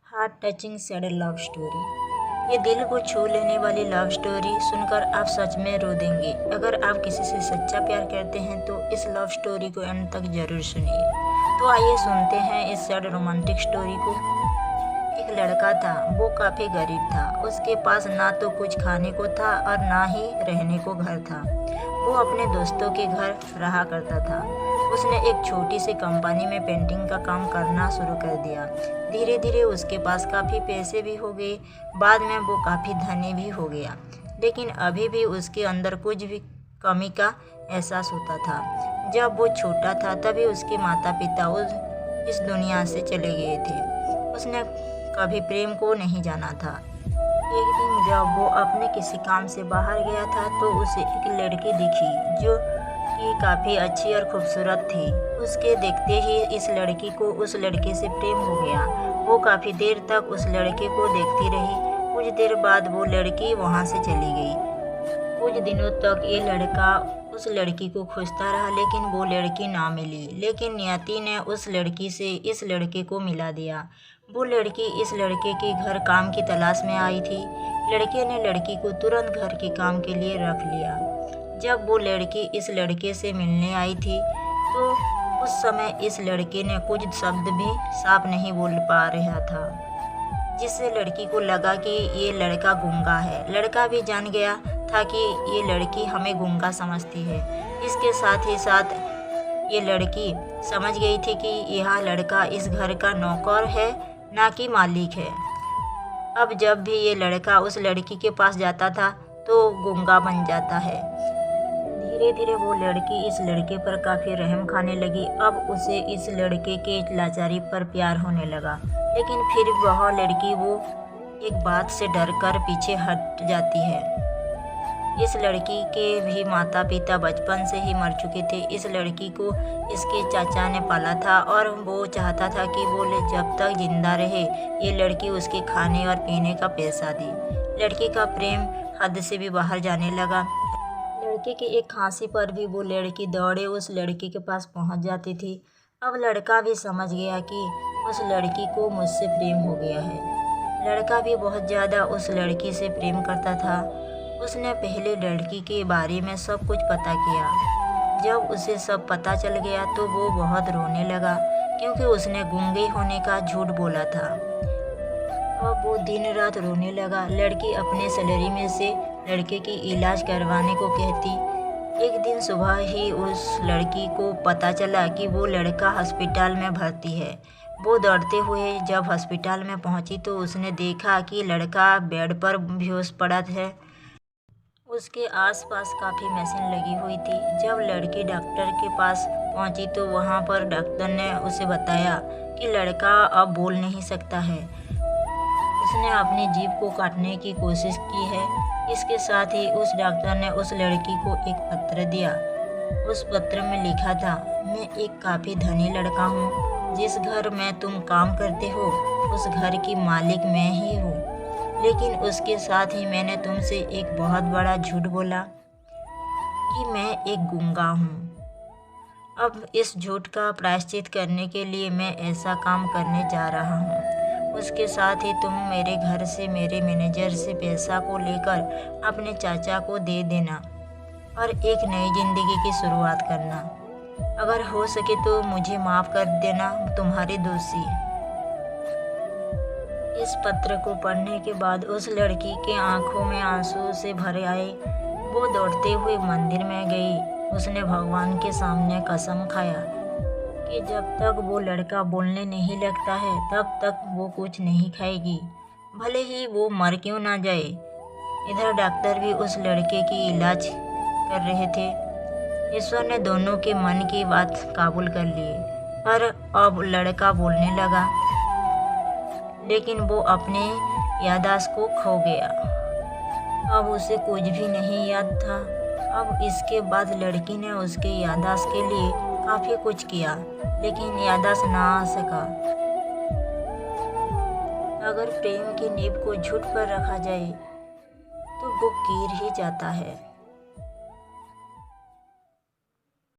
Heart touching sad love story. ये दिल को छू लेने वाली लव स्टोरी सुनकर आप सच में रो देंगे। अगर आप किसी से सच्चा प्यार करते हैं तो इस लव स्टोरी को अंत तक जरूर सुनिए। तो आइए सुनते हैं इस सैड रोमांटिक स्टोरी को। एक लड़का था, वो काफ़ी गरीब था। उसके पास ना तो कुछ खाने को था और ना ही रहने को घर था। वो अपने दोस्तों के घर रहा करता था। उसने एक छोटी सी कंपनी में पेंटिंग का काम करना शुरू कर दिया। धीरे धीरे उसके पास काफ़ी पैसे भी हो गए। बाद में वो काफ़ी धनी भी हो गया, लेकिन अभी भी उसके अंदर कुछ भी कमी का एहसास होता था। जब वो छोटा था तभी उसके माता पिता इस दुनिया से चले गए थे। उसने कभी प्रेम को नहीं जाना था। एक दिन जब वो अपने किसी काम से बाहर गया था तो उसे एक लड़की दिखी जो कि काफ़ी अच्छी और खूबसूरत थी। उसके देखते ही इस लड़की को उस लड़के से प्रेम हो गया। वो काफ़ी देर तक उस लड़के को देखती रही। कुछ देर बाद वो लड़की वहाँ से चली गई। कुछ दिनों तक ये लड़का उस लड़की को खोजता रहा, लेकिन वो लड़की ना मिली। लेकिन नियति ने उस लड़की से इस लड़के को मिला दिया। वो लड़की इस लड़के के घर काम की तलाश में आई थी। लड़के ने लड़की को तुरंत घर के काम के लिए रख लिया। जब वो लड़की इस लड़के से मिलने आई थी तो उस समय इस लड़के ने कुछ शब्द भी साफ नहीं बोल पा रहा था, जिससे लड़की को लगा कि ये लड़का गूंगा है। लड़का भी जान गया था कि ये लड़की हमें गूंगा समझती है। इसके साथ ही साथ ये लड़की समझ गई थी कि यह लड़का इस घर का नौकर है, ना कि मालिक है। अब जब भी ये लड़का उस लड़की के पास जाता था तो गूंगा बन जाता है। धीरे धीरे वो लड़की इस लड़के पर काफ़ी रहम खाने लगी। अब उसे इस लड़के के लाचारी पर प्यार होने लगा, लेकिन फिर वह लड़की वो एक बात से डर कर पीछे हट जाती है। इस लड़की के भी माता पिता बचपन से ही मर चुके थे। इस लड़की को इसके चाचा ने पाला था और वो चाहता था कि वो जब तक जिंदा रहे ये लड़की उसके खाने और पीने का पैसा दे। लड़की का प्रेम हद से भी बाहर जाने लगा। लड़के की एक खांसी पर भी वो लड़की दौड़े उस लड़के के पास पहुंच जाती थी। अब लड़का भी समझ गया कि उस लड़की को मुझसे प्रेम हो गया है। लड़का भी बहुत ज़्यादा उस लड़की से प्रेम करता था। उसने पहले लड़की के बारे में सब कुछ पता किया। जब उसे सब पता चल गया तो वो बहुत रोने लगा, क्योंकि उसने गूंगे होने का झूठ बोला था। अब वो दिन रात रोने लगा। लड़की अपने सैलरी में से लड़के की इलाज करवाने को कहती। एक दिन सुबह ही उस लड़की को पता चला कि वो लड़का हॉस्पिटल में भर्ती है। वो दौड़ते हुए जब हॉस्पिटल में पहुंची तो उसने देखा कि लड़का बेड पर बेहोश पड़ा है। उसके आसपास काफ़ी मशीन लगी हुई थी। जब लड़की डॉक्टर के पास पहुंची तो वहां पर डॉक्टर ने उसे बताया कि लड़का अब बोल नहीं सकता है। उसने अपनी जीभ को काटने की कोशिश की है। इसके साथ ही उस डॉक्टर ने उस लड़की को एक पत्र दिया। उस पत्र में लिखा था, मैं एक काफ़ी धनी लड़का हूँ। जिस घर में तुम काम करते हो उस घर की मालिक मैं ही हूँ, लेकिन उसके साथ ही मैंने तुमसे एक बहुत बड़ा झूठ बोला कि मैं एक गूंगा हूँ। अब इस झूठ का प्रायश्चित करने के लिए मैं ऐसा काम करने जा रहा हूँ। उसके साथ ही तुम मेरे घर से मेरे मैनेजर से पैसा को लेकर अपने चाचा को दे देना और एक नई ज़िंदगी की शुरुआत करना। अगर हो सके तो मुझे माफ़ कर देना, तुम्हारे दोषी। इस पत्र को पढ़ने के बाद उस लड़की के आंखों में आंसू से भर आए। वो दौड़ते हुए मंदिर में गई। उसने भगवान के सामने कसम खाया कि जब तक वो लड़का बोलने नहीं लगता है तब तक वो कुछ नहीं खाएगी, भले ही वो मर क्यों ना जाए। इधर डॉक्टर भी उस लड़के की इलाज कर रहे थे। ईश्वर ने दोनों के मन की बात काबूल कर ली और अब लड़का बोलने लगा, लेकिन वो अपने याददाश्त को खो गया। अब उसे कुछ भी नहीं याद था। अब इसके बाद लड़की ने उसके याददाश्त के लिए काफ़ी कुछ किया, लेकिन याददाश्त ना आ सका। अगर प्रेम की नींव को झूठ पर रखा जाए तो वो गिर ही जाता है।